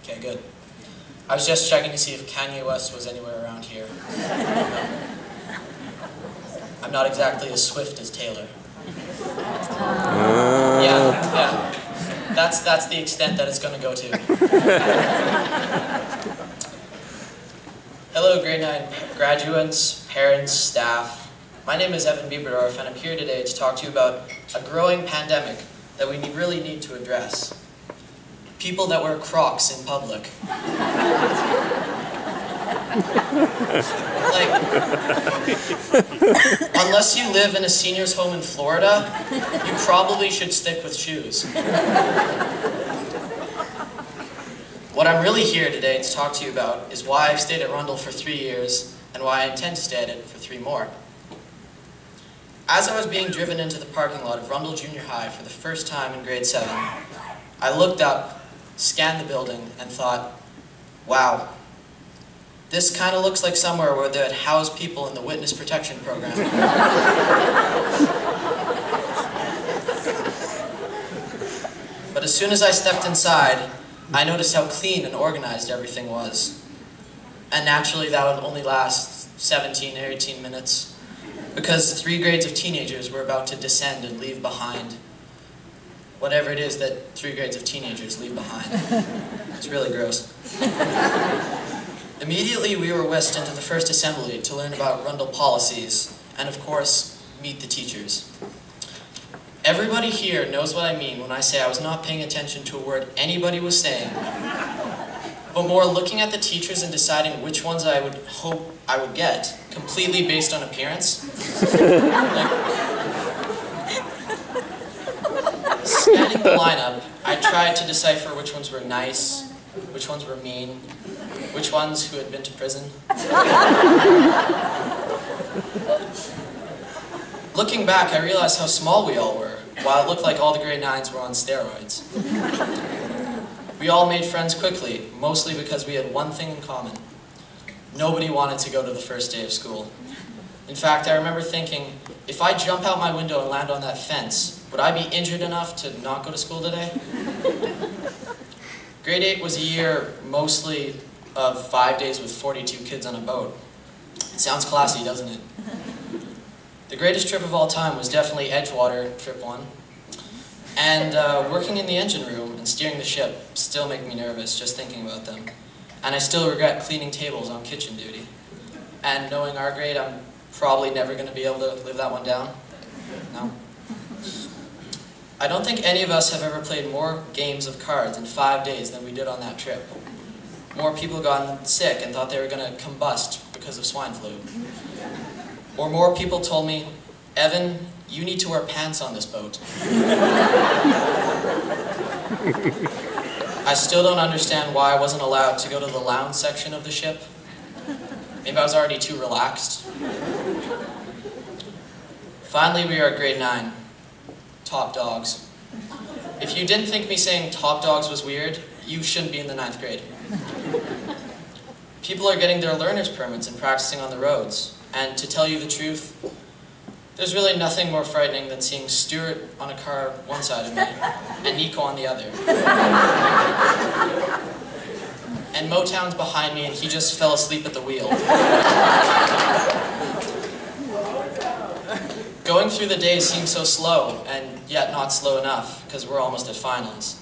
Okay, good. I was just checking to see if Kanye West was anywhere around here. I'm not exactly as swift as Taylor. Yeah. That's the extent that it's going to go to. Hello, grade 9 graduates, parents, staff. My name is Evan Biberdorf, and I'm here today to talk to you about a growing pandemic that we really need to address. People that wear Crocs in public. Unless you live in a senior's home in Florida, you probably should stick with shoes. What I'm really here today to talk to you about is why I've stayed at Rundle for 3 years and why I intend to stay at it for 3 more. As I was being driven into the parking lot of Rundle Junior High for the first time in grade 7, I looked up, scanned the building, and thought, wow, this kind of looks like somewhere where they'd house people in the witness protection program. But as soon as I stepped inside, I noticed how clean and organized everything was. And naturally, that would only last 17 or 18 minutes, because 3 grades of teenagers were about to descend and leave behind whatever it is that 3 grades of teenagers leave behind. It's really gross. Immediately, we were whisked into the first assembly to learn about Rundle policies, and of course, meet the teachers. Everybody here knows what I mean when I say I was not paying attention to a word anybody was saying, but more looking at the teachers and deciding which ones I would hope I would get, completely based on appearance. Scanning the lineup, I tried to decipher which ones were nice, which ones were mean, which ones who had been to prison. Looking back, I realized how small we all were, while it looked like all the grade 9s were on steroids. We all made friends quickly, mostly because we had one thing in common. Nobody wanted to go to the first day of school. In fact, I remember thinking, if I jump out my window and land on that fence, would I be injured enough to not go to school today? Grade 8 was a year mostly of 5 days with 42 kids on a boat. It sounds classy, doesn't it? The greatest trip of all time was definitely Edgewater, trip 1. And working in the engine room and steering the ship still make me nervous just thinking about them. And I still regret cleaning tables on kitchen duty. And knowing our grade, I'm probably never going to be able to live that one down. No. I don't think any of us have ever played more games of cards in 5 days than we did on that trip. More people got sick and thought they were going to combust because of swine flu. Or more people told me, Evan, you need to wear pants on this boat. I still don't understand why I wasn't allowed to go to the lounge section of the ship. Maybe I was already too relaxed. Finally, we are at grade 9. Top dogs. If you didn't think me saying top dogs was weird, you shouldn't be in the 9th grade. People are getting their learner's permits and practicing on the roads. And to tell you the truth, there's really nothing more frightening than seeing Stuart on a car one side of me and Nico on the other. And Motown's behind me and he just fell asleep at the wheel. Going through the day seems so slow, and yet not slow enough, because we're almost at finals.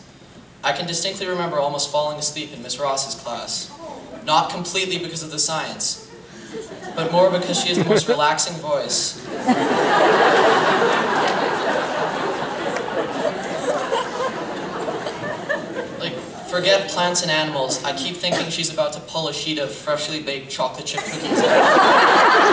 I can distinctly remember almost falling asleep in Miss Ross's class. Not completely because of the science, but more because she has the most relaxing voice. Like, forget plants and animals, I keep thinking she's about to pull a sheet of freshly baked chocolate chip cookies out.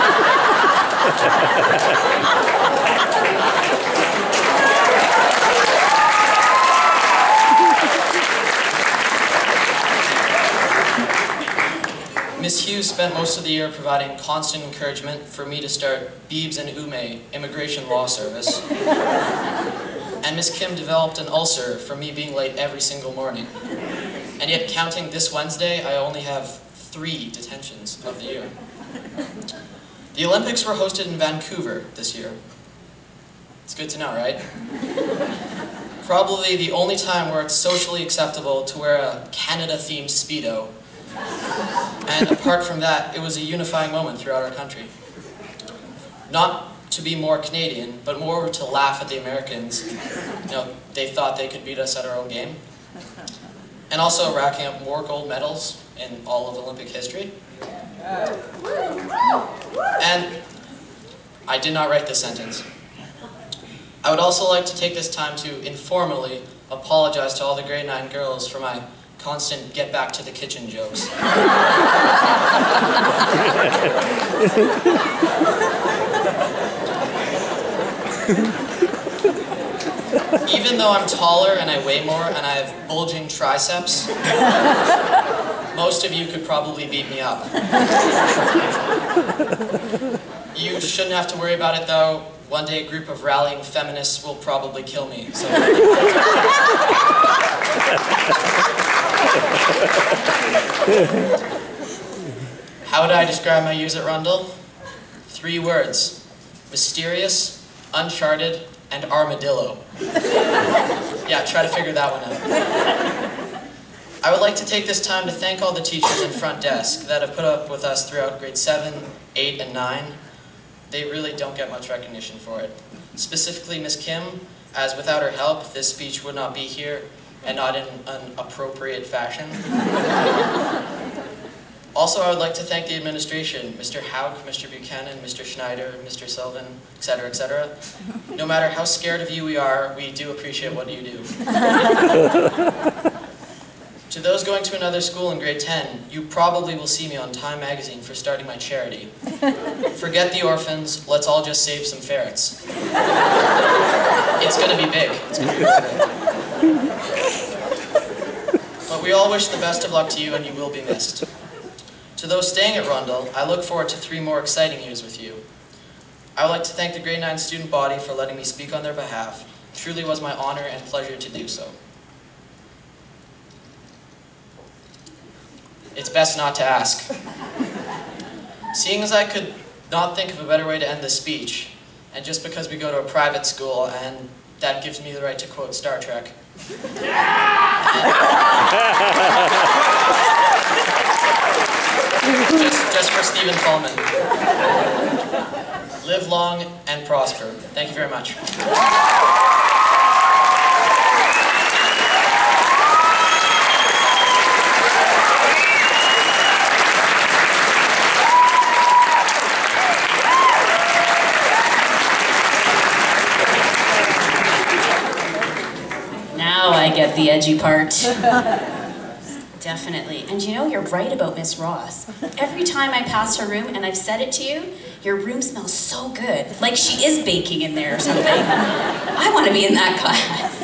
Miss Hughes spent most of the year providing constant encouragement for me to start Bibes and Ume Immigration Law Service. And Miss Kim developed an ulcer for me being late every single morning. And yet, counting this Wednesday, I only have 3 detentions of the year. The Olympics were hosted in Vancouver this year. It's good to know, right? Probably the only time where it's socially acceptable to wear a Canada-themed Speedo. And apart from that, it was a unifying moment throughout our country. Not to be more Canadian, but more to laugh at the Americans. You know, they thought they could beat us at our own game. And also racking up more gold medals in all of Olympic history. And I did not write this sentence. I would also like to take this time to informally apologize to all the grade 9 girls for my constant get back to the kitchen jokes. Even though I'm taller and I weigh more and I have bulging triceps, most of you could probably beat me up. You shouldn't have to worry about it though. One day a group of rallying feminists will probably kill me. So. How would I describe my use at Rundle? 3 words: mysterious, uncharted, and armadillo. Yeah, try to figure that one out. I would like to take this time to thank all the teachers in front desk that have put up with us throughout grade 7, 8, and 9. They really don't get much recognition for it. Specifically Miss Kim, as without her help, this speech would not be here, and not in an appropriate fashion. Also, I would like to thank the administration, Mr. Hauk, Mr. Buchanan, Mr. Schneider, Mr. Sylvan, etc., etc. No matter how scared of you we are, we do appreciate what you do. To those going to another school in grade 10, you probably will see me on Time magazine for starting my charity. Forget the orphans, let's all just save some ferrets. It's gonna be big. It's gonna be big. But we all wish the best of luck to you, and you will be missed. To those staying at Rundle, I look forward to 3 more exciting years with you. I would like to thank the grade 9 student body for letting me speak on their behalf. It truly was my honor and pleasure to do so. It's best not to ask. Seeing as I could not think of a better way to end this speech, and just because we go to a private school, and that gives me the right to quote Star Trek. Just for Stephen Coleman. Live long and prosper. Thank you very much. Now I get the edgy part. Definitely. And you know, you're right about Miss Ross. Every time I pass her room, and I've said it to you, your room smells so good. Like she is baking in there or something. I want to be in that class.